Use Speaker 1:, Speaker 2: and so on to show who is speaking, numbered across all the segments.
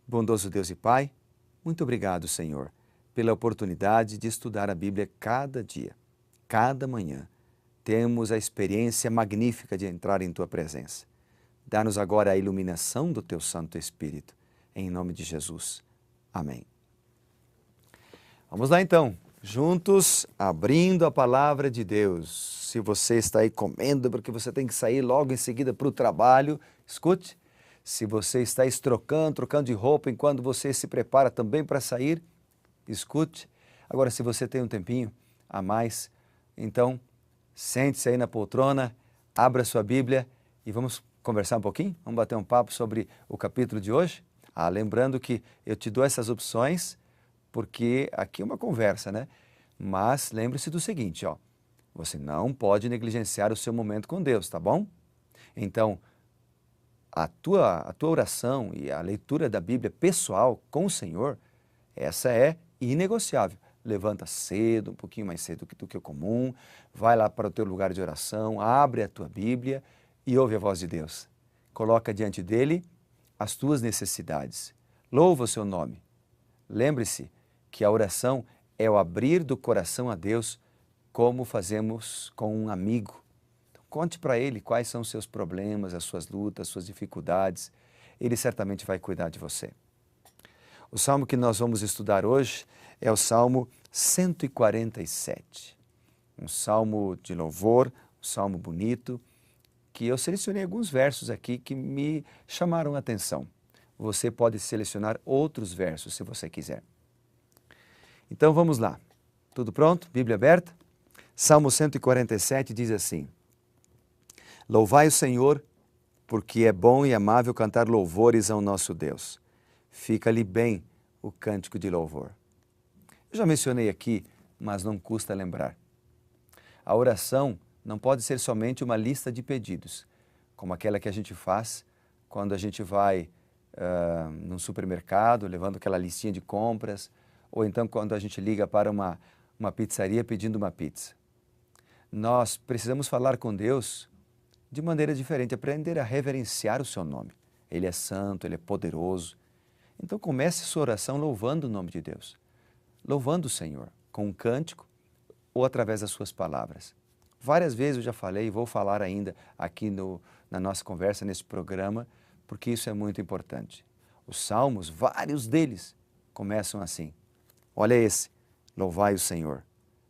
Speaker 1: Bondoso Deus e Pai, muito obrigado, Senhor, pela oportunidade de estudar a Bíblia cada dia, cada manhã. Temos a experiência magnífica de entrar em Tua presença. Dá-nos agora a iluminação do Teu Santo Espírito. Em nome de Jesus. Amém. Vamos lá então, juntos, abrindo a Palavra de Deus. Se você está aí comendo porque você tem que sair logo em seguida para o trabalho, escute. Se você está trocando de roupa enquanto você se prepara também para sair, escute. Agora, se você tem um tempinho a mais, então sente-se aí na poltrona, abra sua Bíblia e vamos conversar um pouquinho? Vamos bater um papo sobre o capítulo de hoje? Lembrando que eu te dou essas opções porque aqui é uma conversa, né? Mas lembre-se do seguinte, você não pode negligenciar o seu momento com Deus, tá bom? Então, a tua oração e a leitura da Bíblia pessoal com o Senhor, essa é inegociável. Levanta cedo, um pouquinho mais cedo do que o comum, vai lá para o teu lugar de oração, abre a tua Bíblia e ouve a voz de Deus. Coloca diante dele as tuas necessidades. Louva o seu nome. Lembre-se que a oração é o abrir do coração a Deus, como fazemos com um amigo. Conte para ele quais são os seus problemas, as suas lutas, as suas dificuldades. Ele certamente vai cuidar de você. O salmo que nós vamos estudar hoje é o Salmo 147. Um salmo de louvor, um salmo bonito, que eu selecionei alguns versos aqui que me chamaram a atenção. Você pode selecionar outros versos se você quiser. Então vamos lá. Tudo pronto? Bíblia aberta? Salmo 147 diz assim: Louvai o Senhor, porque é bom e amável cantar louvores ao nosso Deus. Fica-lhe bem o cântico de louvor. Eu já mencionei aqui, mas não custa lembrar. A oração não pode ser somente uma lista de pedidos, como aquela que a gente faz quando a gente vai num supermercado, levando aquela listinha de compras, ou então quando a gente liga para uma pizzaria pedindo uma pizza. Nós precisamos falar com Deus de maneira diferente, aprender a reverenciar o seu nome. Ele é santo, ele é poderoso. Então comece sua oração louvando o nome de Deus, louvando o Senhor com um cântico ou através das suas palavras. Várias vezes eu já falei e vou falar ainda aqui na nossa conversa, nesse programa, porque isso é muito importante. Os salmos, vários deles, começam assim. Olha esse, louvai o Senhor.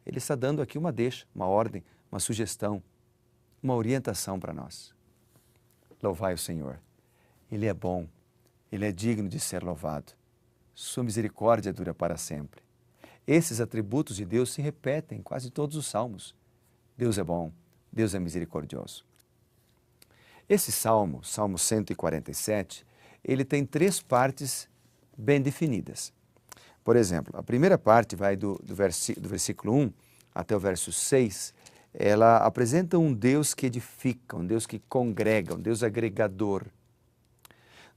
Speaker 1: Ele está dando aqui uma deixa, uma ordem, uma sugestão, uma orientação para nós. Louvai o Senhor. Ele é bom, Ele é digno de ser louvado. Sua misericórdia dura para sempre. Esses atributos de Deus se repetem em quase todos os salmos. Deus é bom, Deus é misericordioso. Esse salmo, Salmo 147, ele tem 3 partes bem definidas. Por exemplo, a primeira parte vai do versículo 1 até o verso 6, ela apresenta um Deus que edifica, um Deus que congrega, um Deus agregador.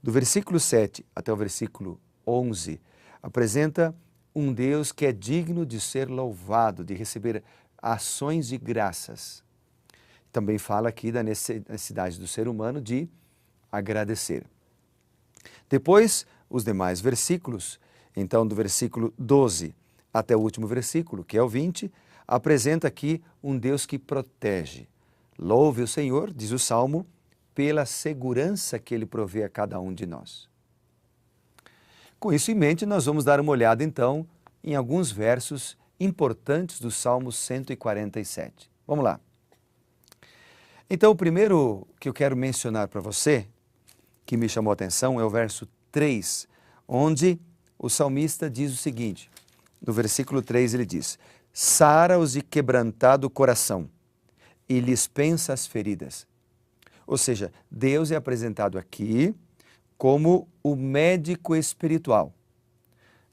Speaker 1: Do versículo 7 até o versículo 11, apresenta um Deus que é digno de ser louvado, de receber ações de graças. Também fala aqui da necessidade do ser humano de agradecer. Depois, os demais versículos, então do versículo 12 até o último versículo, que é o 20, apresenta aqui um Deus que protege. Louve o Senhor, diz o Salmo, pela segurança que Ele provê a cada um de nós. Com isso em mente, nós vamos dar uma olhada então em alguns versos importantes do Salmo 147. Vamos lá. Então, o primeiro que eu quero mencionar para você, que me chamou a atenção, é o verso 3, onde o salmista diz o seguinte, no versículo 3 ele diz: Sara-os de quebrantado coração e lhes pensa as feridas. Ou seja, Deus é apresentado aqui como o médico espiritual.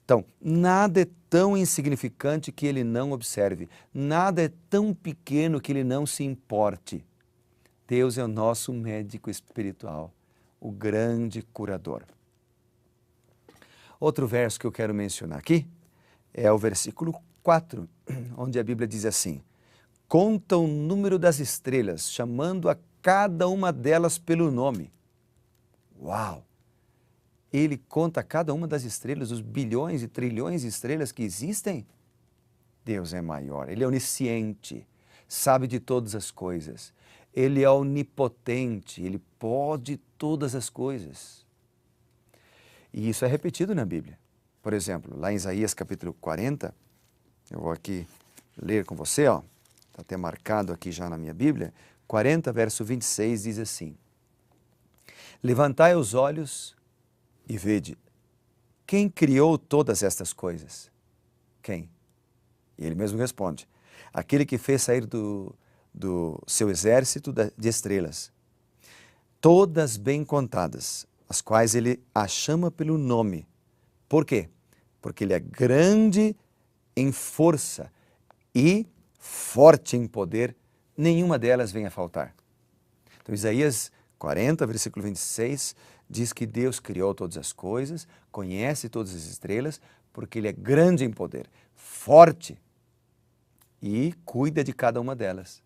Speaker 1: Então, nada é tão insignificante que Ele não observe, nada é tão pequeno que Ele não se importe. Deus é o nosso médico espiritual, o grande curador. Outro verso que eu quero mencionar aqui é o versículo 4, onde a Bíblia diz assim: Conta o número das estrelas, chamando a cada uma delas pelo nome. Uau! Ele conta cada uma das estrelas, os bilhões e trilhões de estrelas que existem. Deus é maior, Ele é onisciente, sabe de todas as coisas. Ele é onipotente, Ele pode todas as coisas. E isso é repetido na Bíblia. Por exemplo, lá em Isaías capítulo 40, eu vou aqui ler com você, está até marcado aqui já na minha Bíblia, 40, verso 26 diz assim: Levantai os olhos e vede, quem criou todas estas coisas? Quem? E ele mesmo responde, aquele que fez sair do seu exército de estrelas, todas bem contadas, as quais ele a chama pelo nome. Por quê? Porque ele é grande em força e forte em poder, nenhuma delas vem a faltar. Então Isaías 40, versículo 26, diz que Deus criou todas as coisas, conhece todas as estrelas, porque Ele é grande em poder, forte e cuida de cada uma delas.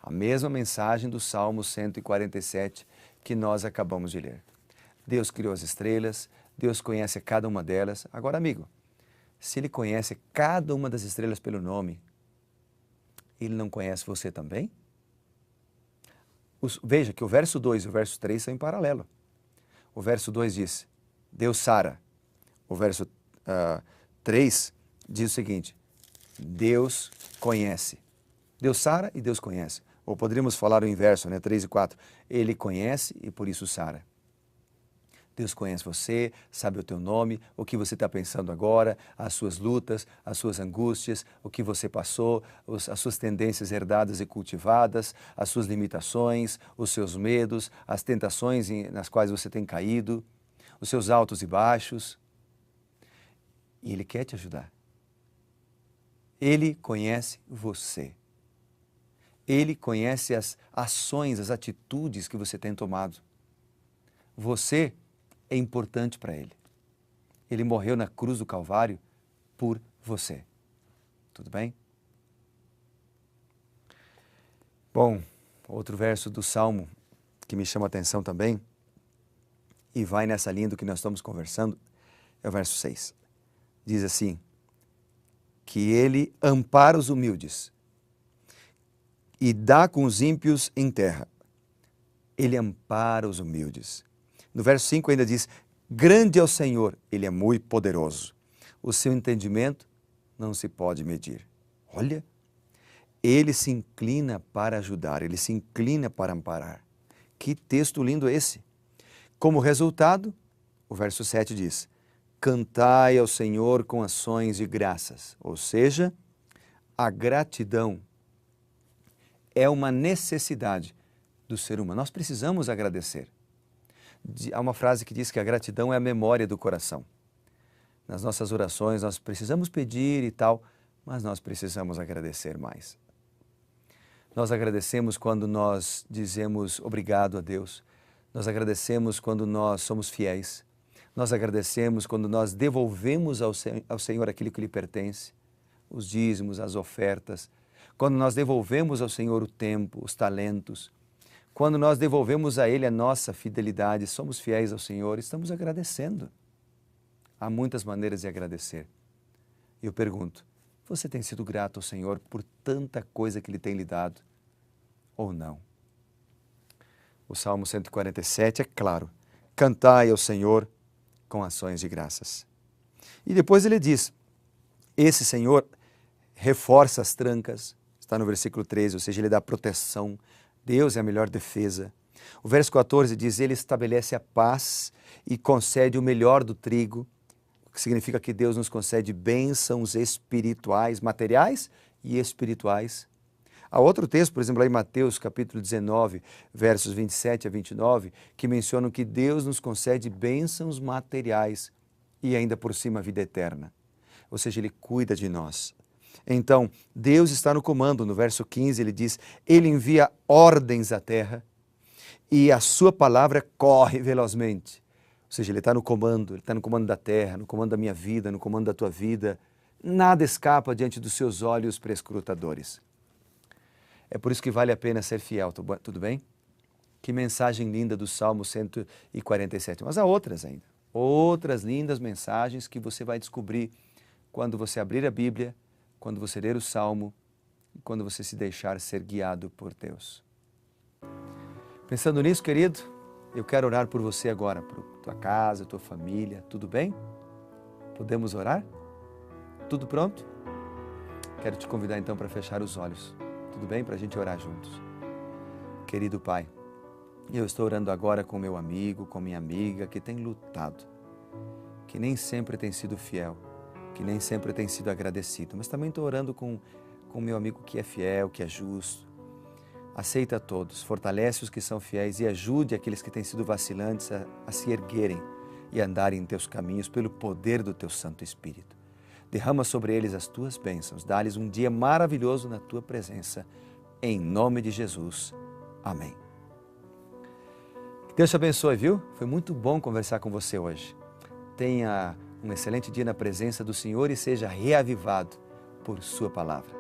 Speaker 1: A mesma mensagem do Salmo 147 que nós acabamos de ler. Deus criou as estrelas, Deus conhece cada uma delas. Agora, amigo, se Ele conhece cada uma das estrelas pelo nome, Ele não conhece você também? Veja que o verso 2 e o verso 3 são em paralelo. O verso 2 diz, Deus sara. O verso 3 diz o seguinte, Deus conhece. Deus sara e Deus conhece. Ou poderíamos falar o inverso, 3 e 4. Ele conhece e por isso sara. Deus conhece você, sabe o teu nome, o que você está pensando agora, as suas lutas, as suas angústias, o que você passou, as suas tendências herdadas e cultivadas, as suas limitações, os seus medos, as tentações nas quais você tem caído, os seus altos e baixos. E Ele quer te ajudar. Ele conhece você. Ele conhece as ações, as atitudes que você tem tomado. Você é importante para Ele. Ele morreu na cruz do Calvário por você. Tudo bem? Bom, outro verso do Salmo que me chama a atenção também, e vai nessa linha do que nós estamos conversando, é o verso 6. Diz assim, que Ele ampara os humildes e dá com os ímpios em terra. Ele ampara os humildes. No verso 5 ainda diz, grande é o Senhor, Ele é muito poderoso. O seu entendimento não se pode medir. Olha, Ele se inclina para ajudar, Ele se inclina para amparar. Que texto lindo esse! Como resultado, o verso 7 diz, cantai ao Senhor com ações de graças. Ou seja, a gratidão é uma necessidade do ser humano. Nós precisamos agradecer. Há uma frase que diz que a gratidão é a memória do coração. Nas nossas orações nós precisamos pedir e tal, mas nós precisamos agradecer mais. Nós agradecemos quando nós dizemos obrigado a Deus. Nós agradecemos quando nós somos fiéis. Nós agradecemos quando nós devolvemos ao Senhor aquilo que lhe pertence, os dízimos, as ofertas. Quando nós devolvemos ao Senhor o tempo, os talentos. Quando nós devolvemos a Ele a nossa fidelidade, somos fiéis ao Senhor, estamos agradecendo. Há muitas maneiras de agradecer. Eu pergunto, você tem sido grato ao Senhor por tanta coisa que Ele tem lhe dado ou não? O Salmo 147 é claro, cantai ao Senhor com ações de graças. E depois ele diz, esse Senhor reforça as trancas, está no versículo 13, ou seja, Ele dá proteção. Deus é a melhor defesa. O verso 14 diz, Ele estabelece a paz e concede o melhor do trigo, o que significa que Deus nos concede bênçãos espirituais, materiais e espirituais. Há outro texto, por exemplo, lá em Mateus capítulo 19, versos 27 a 29, que mencionam que Deus nos concede bênçãos materiais e ainda por cima a vida eterna. Ou seja, Ele cuida de nós. Então, Deus está no comando. No verso 15 ele diz, Ele envia ordens à terra e a sua palavra corre velozmente. Ou seja, Ele está no comando, Ele está no comando da terra, no comando da minha vida, no comando da tua vida. Nada escapa diante dos seus olhos prescrutadores. É por isso que vale a pena ser fiel, tudo bem? Que mensagem linda do Salmo 147. Mas há outras ainda. Outras lindas mensagens que você vai descobrir quando você abrir a Bíblia, quando você ler o Salmo, quando você se deixar ser guiado por Deus. Pensando nisso, querido, eu quero orar por você agora, por tua casa, tua família, tudo bem? Podemos orar? Tudo pronto? Quero te convidar então para fechar os olhos, tudo bem? Para a gente orar juntos. Querido Pai, eu estou orando agora com meu amigo, com minha amiga que tem lutado, que nem sempre tem sido fiel, que nem sempre tem sido agradecido, mas também estou orando com meu amigo que é fiel, que é justo. Aceita todos, fortalece os que são fiéis e ajude aqueles que têm sido vacilantes a se erguerem e andarem em teus caminhos pelo poder do teu Santo Espírito. Derrama sobre eles as tuas bênçãos, dá-lhes um dia maravilhoso na tua presença, em nome de Jesus. Amém. Que Deus te abençoe, viu? Foi muito bom conversar com você hoje. Tenha um excelente dia na presença do Senhor e seja reavivado por sua palavra.